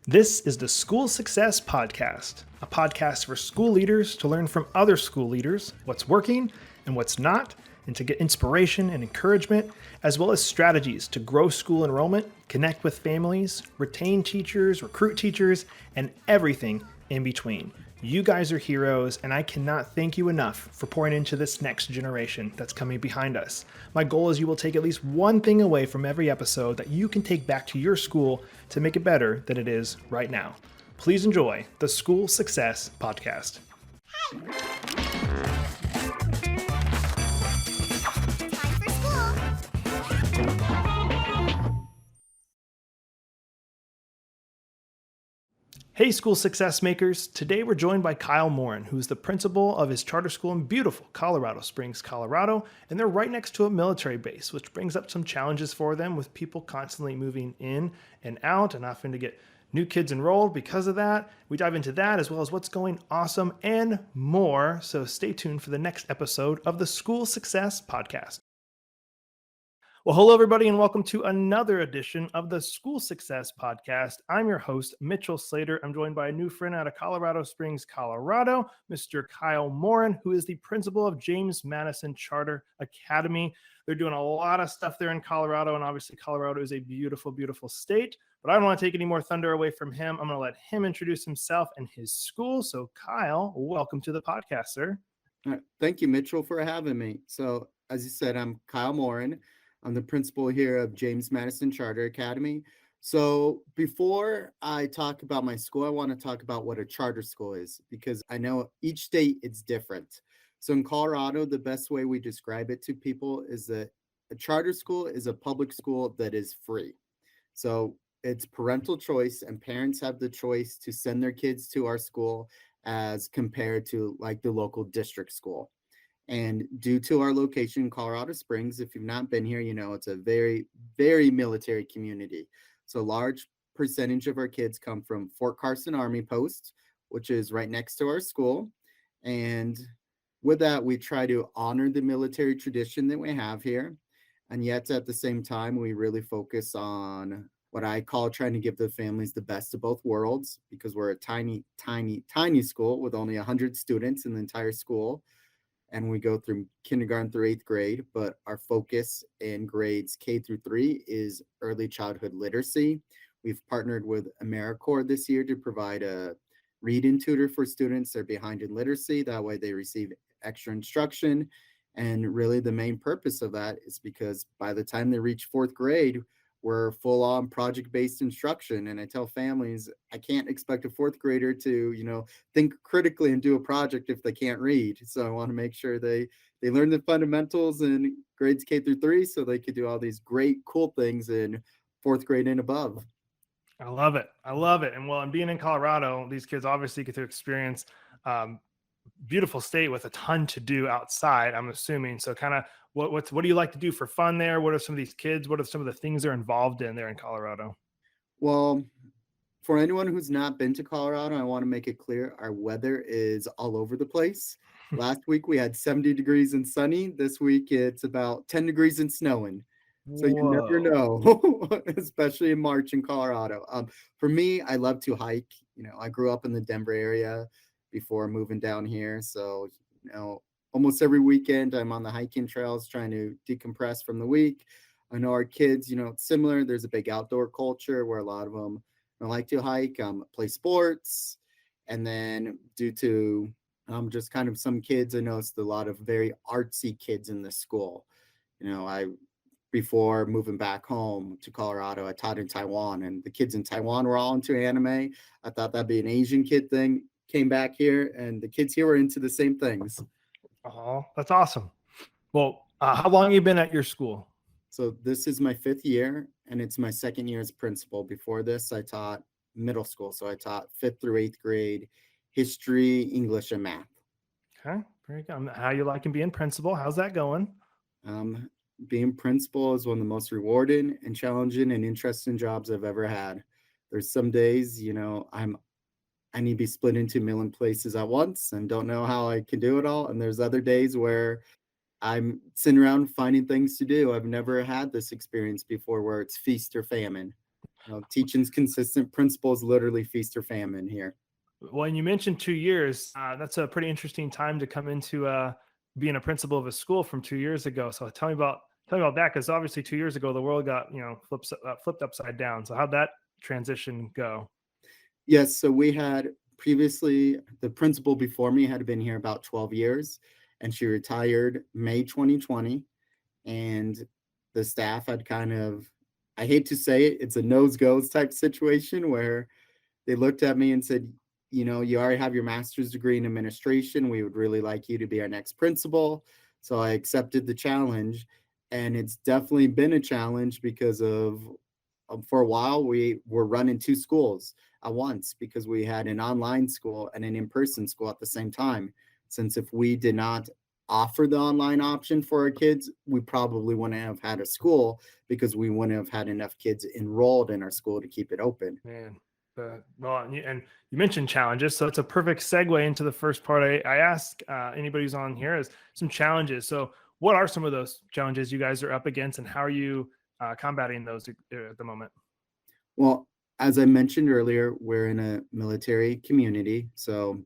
This is the School Success Podcast, a podcast for school leaders to learn from other school leaders what's working and what's not, and to get inspiration and encouragement, as well as strategies to grow school enrollment, connect with families, retain teachers, recruit teachers, and everything in between. You guys are heroes, and I cannot thank you enough for pouring into this next generation that's coming behind us. My goal is you will take at least one thing away from every episode that you can take back to your school to make it better than it is right now. Please enjoy the School Success Podcast. Hey, school success makers. Today we're joined by Kyle Morin, who's the principal of his charter school in beautiful Colorado Springs, Colorado, and they're right next to a military base, which brings up some challenges for them with people constantly moving in and out and often to get new kids enrolled because of that. We dive into that as well as what's going awesome and more, so stay tuned for the next episode of the School Success Podcast. Well, hello, everybody, and welcome to another edition of the School Success Podcast. I'm your host, Mitchell Slater. I'm joined by a new friend out of Colorado Springs, Colorado, Mr. Kyle Morin, who is the principal of James Madison Charter Academy. They're doing a lot of stuff there in Colorado, and obviously Colorado is a beautiful, beautiful state. But I don't want to take any more thunder away from him. I'm going to let him introduce himself and his school. So, Kyle, welcome to the podcast, sir. All right. Thank you, Mitchell, for having me. So, as you said, I'm Kyle Morin. I'm the principal here of James Madison Charter Academy. So before I talk about my school, I want to talk about what a charter school is, because I know each state it's different. So in Colorado, the best way we describe it to people is that a charter school is a public school that is free. So it's parental choice, and parents have the choice to send their kids to our school as compared to like the local district school. And due to our location in Colorado Springs, if you've not been here, you know it's a very, very military community. So a large percentage of our kids come from Fort Carson Army Post, which is right next to our school. And with that, we try to honor the military tradition that we have here. And yet at the same time, we really focus on what I call trying to give the families the best of both worlds, because we're a tiny, tiny, tiny school with only 100 students in the entire school. And we go through kindergarten through 8th grade, but our focus in grades K through 3 is early childhood literacy. We've partnered with AmeriCorps this year to provide a read-in tutor for students that are behind in literacy. That way they receive extra instruction. And really the main purpose of that is because by the time they reach 4th grade, we're full on project-based instruction. And I tell families, I can't expect a 4th grader to, think critically and do a project if they can't read. So I want to make sure they learn the fundamentals in grades K through 3 so they could do all these great, cool things in 4th grade and above. I love it. I love it. And well, and being in Colorado, these kids obviously get to experience beautiful state with a ton to do outside, I'm assuming. So kind of what do you like to do for fun there? What are some of these kids? What are some of the things they're involved in there in Colorado? Well, for anyone who's not been to Colorado, I want to make it clear our weather is all over the place. Last week we had 70 degrees and sunny. This week it's about 10 degrees and snowing. So you never know, especially in March in Colorado. For me, I love to hike. I grew up in the Denver area before moving down here. So, almost every weekend I'm on the hiking trails trying to decompress from the week. I know our kids, it's similar. There's a big outdoor culture where a lot of them like to hike, play sports. And then due to just kind of some kids, I noticed a lot of very artsy kids in the school. Before moving back home to Colorado, I taught in Taiwan, and the kids in Taiwan were all into anime. I thought that'd be an Asian kid thing. Came back here, and the kids here were into the same things. Oh, that's awesome. Well, how long have you been at your school? So this is my 5th year, and it's my 2nd year as principal. Before this, I taught middle school. So I taught 5th through 8th grade history, English, and math. Okay, very good. How you liking being principal? How's that going? Being principal is one of the most rewarding and challenging and interesting jobs I've ever had. There's some days, I need to be split into a million places at once and don't know how I can do it all. And there's other days where I'm sitting around finding things to do. I've never had this experience before where it's feast or famine. Teaching's consistent. Principals literally feast or famine here. Well, and you mentioned 2 years. That's a pretty interesting time to come into being a principal of a school from 2 years ago. So tell me about that, because obviously 2 years ago the world got flipped upside down. So how'd that transition go? Yes, so we had previously, the principal before me had been here about 12 years, and she retired May 2020. And the staff had kind of, I hate to say it, it's a nose goes type situation where they looked at me and said, you already have your master's degree in administration. We would really like you to be our next principal. So I accepted the challenge. And it's definitely been a challenge because for a while, we were running two schools at once because we had an online school and an in-person school at the same time. Since if we did not offer the online option for our kids, we probably wouldn't have had a school because we wouldn't have had enough kids enrolled in our school to keep it open. Man, well, and you mentioned challenges, so it's a perfect segue into the first part. I ask anybody who's on here is some challenges. So, what are some of those challenges you guys are up against, and how are you combating those at the moment? Well, as I mentioned earlier, we're in a military community, so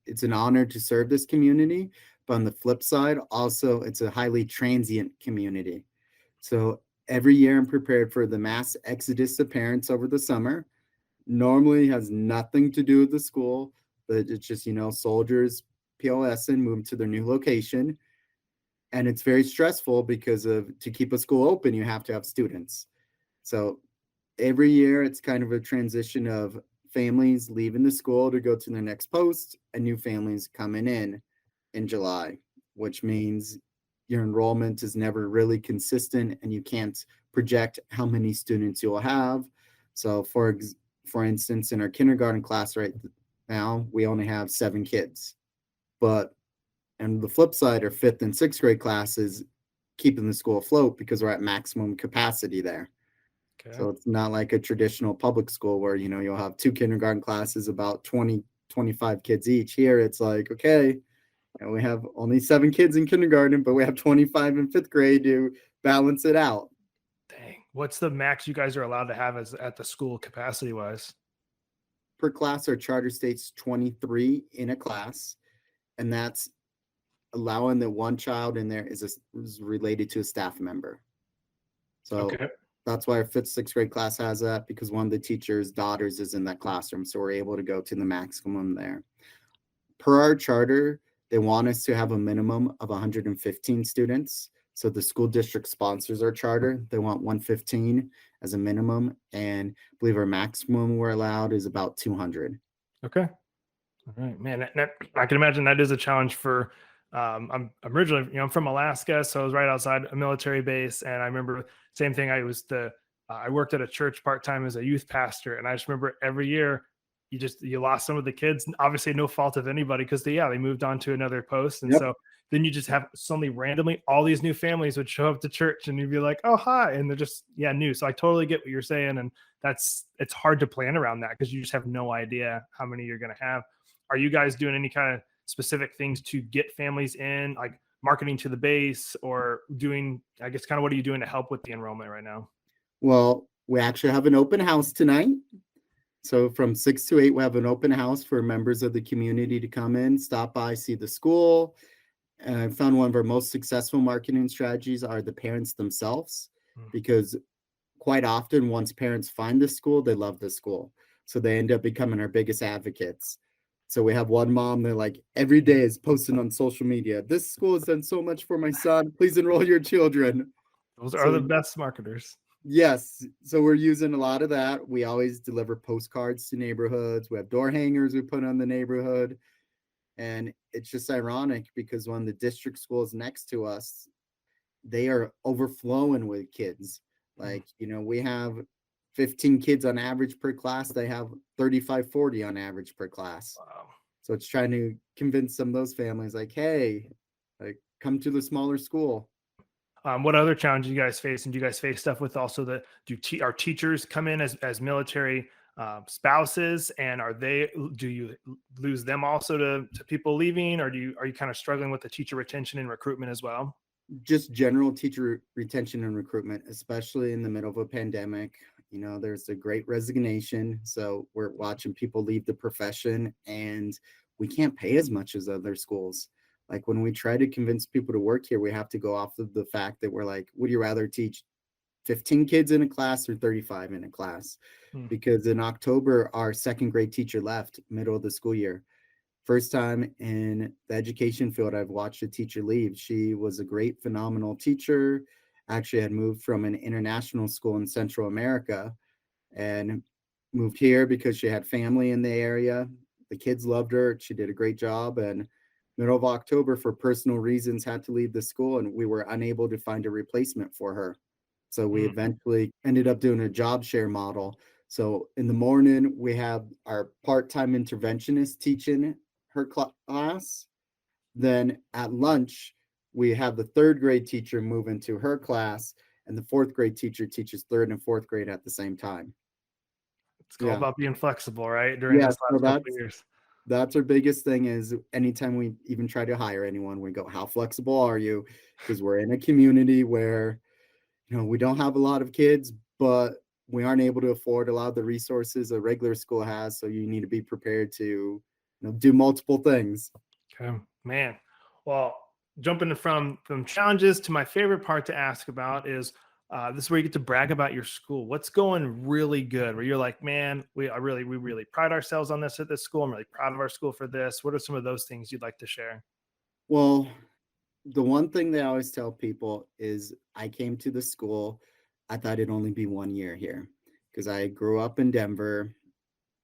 it's an honor to serve this community. But on the flip side, also, it's a highly transient community. So every year I'm prepared for the mass exodus of parents over the summer. Normally has nothing to do with the school, but it's just, soldiers POS and move to their new location. And it's very stressful because to keep a school open, you have to have students. So every year it's kind of a transition of families leaving the school to go to the next post and new families coming in July, which means your enrollment is never really consistent and you can't project how many students you'll have. So for instance, in our kindergarten class right now, we only have 7 kids. And the flip side, our 5th and 6th grade classes keeping the school afloat because we're at maximum capacity there. Okay. So it's not like a traditional public school where, you'll have 2 kindergarten classes, about 20, 25 kids each. Here, it's like, okay, and we have only 7 kids in kindergarten, but we have 25 in 5th grade to balance it out. Dang. What's the max you guys are allowed to have at the school capacity wise? Per class, our charter states 23 in a class, and that's allowing that one child in there is related to a staff member. So okay. That's why our 5th, 6th grade class has that, because one of the teacher's daughters is in that classroom. So we're able to go to the maximum there. Per our charter, they want us to have a minimum of 115 students. So the school district sponsors our charter. They want 115 as a minimum. And I believe our maximum we're allowed is about 200. Okay. All right, man. I can imagine that is a challenge for, I'm originally, I'm from Alaska. So I was right outside a military base. And I remember same thing. I worked at a church part-time as a youth pastor. And I just remember every year you lost some of the kids, obviously no fault of anybody, because they moved on to another post. And so then you just have suddenly randomly all these new families would show up to church and you'd be like, oh, hi. And they're just, new. So I totally get what you're saying. And it's hard to plan around that because you just have no idea how many you're going to have. Are you guys doing any kind of specific things to get families in, like marketing to the base, or doing, I guess, kind of what are you doing to help with the enrollment right now? Well, we actually have an open house tonight. So from 6 to 8, we have an open house for members of the community to come in, stop by, see the school. And I found one of our most successful marketing strategies are the parents themselves, because quite often once parents find the school, they love the school. So they end up becoming our biggest advocates. So we have one mom that like every day is posting on social media, this school has done so much for my son, please enroll your children. Those are the best marketers. Yes. So we're using a lot of that. We always deliver postcards to neighborhoods. We have door hangers we put on the neighborhood. And it's just ironic because one of the district schools next to us, they are overflowing with kids. Like, we have 15 kids on average per class. They have 35, 40 on average per class. Wow. So it's trying to convince some of those families like, hey, like, come to the smaller school. What other challenges you guys face? And do you guys face stuff with also our teachers come in as military spouses, and do you lose them also to people leaving, or are you kind of struggling with the teacher retention and recruitment as well? Just general teacher retention and recruitment, especially in the middle of a pandemic. there's a great resignation. So we're watching people leave the profession, and we can't pay as much as other schools. Like when we try to convince people to work here, we have to go off of the fact that we're like, would you rather teach 15 kids in a class or 35 in a class? Hmm. Because in October, our second grade teacher left middle of the school year. First time in the education field I've watched a teacher leave. She was a great, phenomenal teacher. Actually had moved from an international school in Central America and moved here because she had family in the area. The kids loved her. She did a great job. And middle of October, for personal reasons, had to leave the school, and we were unable to find a replacement for her. So we Hmm. eventually ended up doing a job share model. So in the morning, we have our part-time interventionist teaching her class. Then at lunch, we have the third grade teacher move into her class, and the fourth grade teacher teaches third and fourth grade at the same time. It's all Yeah. about being flexible, right? During Yeah. this So last couple of years. that's our biggest thing is anytime we even try to hire anyone, we go, how flexible are you? Because we're in a community where, we don't have a lot of kids, but we aren't able to afford a lot of the resources a regular school has. So you need to be prepared to, do multiple things. Okay, man. Well, jumping from challenges to my favorite part to ask about is this is where you get to brag about your school. What's going really good? Where you're like, man, we really pride ourselves on this at this school. I'm really proud of our school for this. What are some of those things you'd like to share? Well, the one thing that I always tell people is I came to the school, I thought it'd only be 1 year here because I grew up in Denver,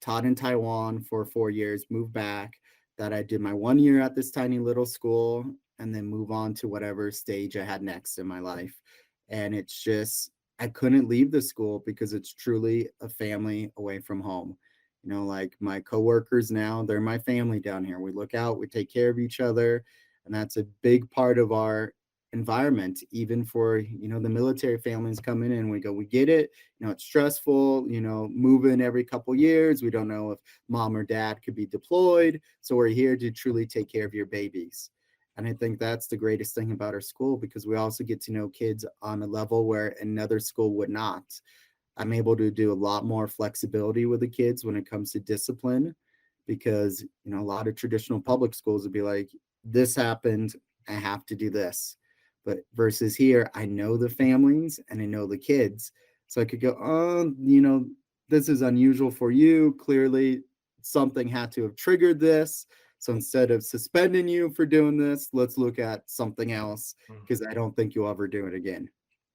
taught in Taiwan for 4 years, moved back, that I did my 1 year at this tiny little school and then move on to whatever stage I had next in my life. And it's just, I couldn't leave the school because it's truly a family away from home. Like my coworkers now, they're my family down here. We look out, we take care of each other. And that's a big part of our environment, even for, the military families come in and we go, we get it. It's stressful, moving every couple years. We don't know if mom or dad could be deployed. So we're here to truly take care of your babies. And I think that's the greatest thing about our school, because we also get to know kids on a level where another school would not. I'm able to do a lot more flexibility with the kids when it comes to discipline, because, a lot of traditional public schools would be like, this happened, I have to do this. But versus here, I know the families and I know the kids. So I could go, oh, this is unusual for you. Clearly, something had to have triggered this. So instead of suspending you for doing this, let's look at something else, because I don't think you'll ever do it again.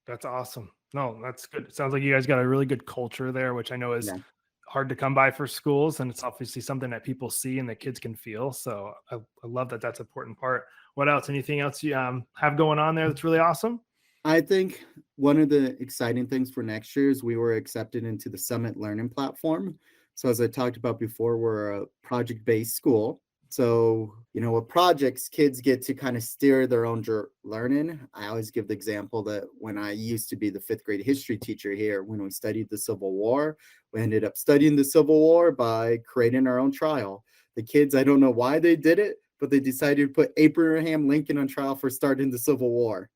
That's awesome. No, that's good. It sounds like you guys got a really good culture there, which I know is Yeah. hard to come by for schools. And it's obviously something that people see and the kids can feel. So I love that that's an important part. What else? Anything else you have going on there that's really awesome? I think one of the exciting things for next year is we were accepted into the Summit Learning Platform. So as I talked about before, we're a project-based school. So, with projects, kids get to kind of steer their own learning. I always give the example that when I used to be the fifth grade history teacher here, when we studied the Civil War, we ended up studying the Civil War by creating our own trial. The kids, I don't know why they did it, but they decided to put Abraham Lincoln on trial for starting the Civil War.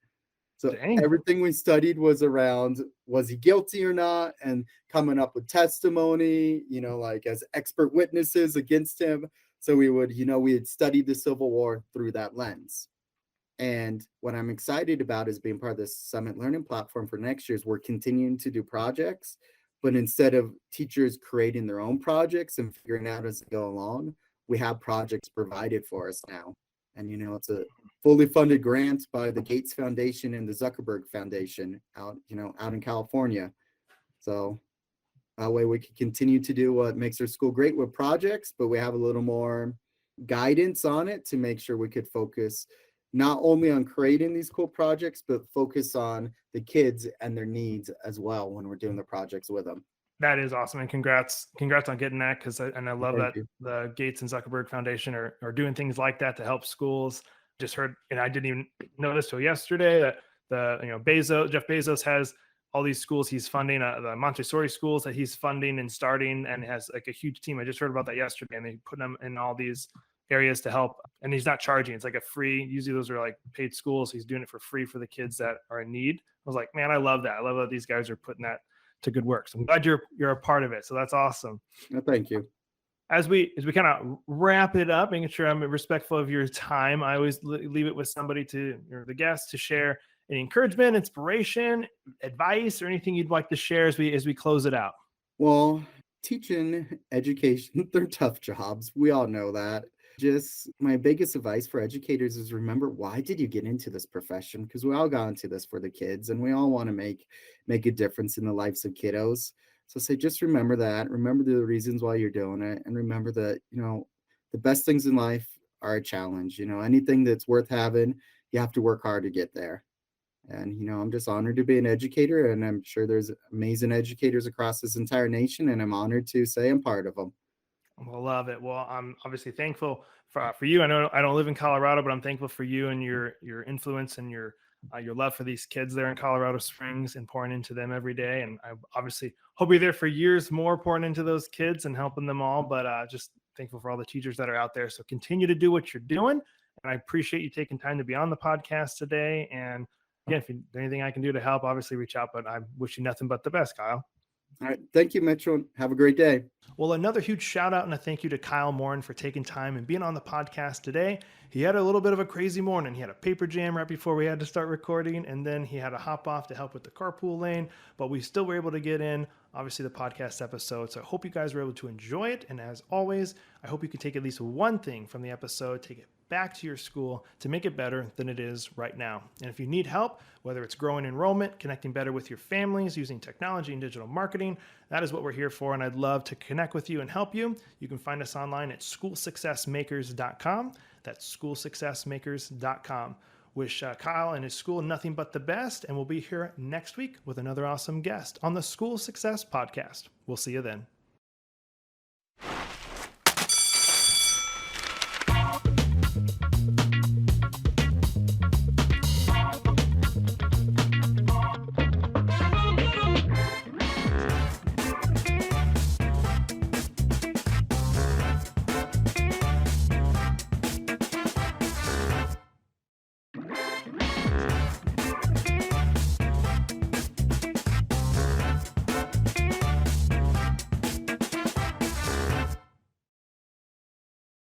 So Dang. everything we studied was around, was he guilty or not? And coming up with testimony, like as expert witnesses against him. So we would, we had studied the Civil War through that lens. And what I'm excited about is being part of this Summit Learning Platform for next year is we're continuing to do projects, but instead of teachers creating their own projects and figuring out as they go along, we have projects provided for us now. And, it's a fully funded grant by the Gates Foundation and the Zuckerberg Foundation out in California. So that way we can continue to do what makes our school great with projects, but we have a little more guidance on it to make sure we could focus not only on creating these cool projects, but focus on the kids and their needs as well when we're doing the projects with them. That is awesome. And congrats on getting that. I love Thank that you. the Gates and Zuckerberg Foundation are doing things like that to help schools. Just heard, and I didn't even know this till yesterday, that Jeff Bezos has all these schools he's funding, the Montessori schools that he's funding and starting, and has like a huge team. I just heard about that yesterday, and they put them in all these areas to help. And he's not charging. It's like a free, usually those are like paid schools. He's doing it for free for the kids that are in need. I was like, man, I love that. I love that these guys are putting that to good work. So I'm glad you're a part of it. So that's awesome. Thank you. As we kind of wrap it up, making sure I'm respectful of your time, I always leave it with somebody or the guest to share any encouragement, inspiration, advice, or anything you'd like to share as we close it out. Well, teaching, education, they're tough jobs. We all know that. Just my biggest advice for educators is remember, why did you get into this profession? Because we all got into this for the kids, and we all want to make a difference in the lives of kiddos. So say, just remember that. Remember the reasons why you're doing it, and remember that the best things in life are a challenge. Anything that's worth having, you have to work hard to get there. And I'm just honored to be an educator, and I'm sure there's amazing educators across this entire nation, and I'm honored to say I'm part of them. Well, love it. Well, I'm obviously thankful for you. I know I don't live in Colorado, but I'm thankful for you and your influence and your love for these kids there in Colorado Springs and pouring into them every day. And I obviously hope you're there for years more, pouring into those kids and helping them all. But just thankful for all the teachers that are out there. So continue to do what you're doing. And I appreciate you taking time to be on the podcast today. And again, if there's anything I can do to help, obviously reach out. But I wish you nothing but the best, Kyle. All right. Thank you, Mitchell. Have a great day. Well, another huge shout out and a thank you to Kyle Morin for taking time and being on the podcast today. He had a little bit of a crazy morning. He had a paper jam right before we had to start recording, and then he had to hop off to help with the carpool lane, but we still were able to get in, obviously, the podcast episode. So I hope you guys were able to enjoy it. And as always, I hope you can take at least one thing from the episode, take it back to your school to make it better than it is right now. And if you need help, whether it's growing enrollment, connecting better with your families, using technology and digital marketing, that is what we're here for. And I'd love to connect with you and help you. You can find us online at schoolsuccessmakers.com. That's schoolsuccessmakers.com. Wish Kyle and his school nothing but the best. And we'll be here next week with another awesome guest on the School Success Podcast. We'll see you then.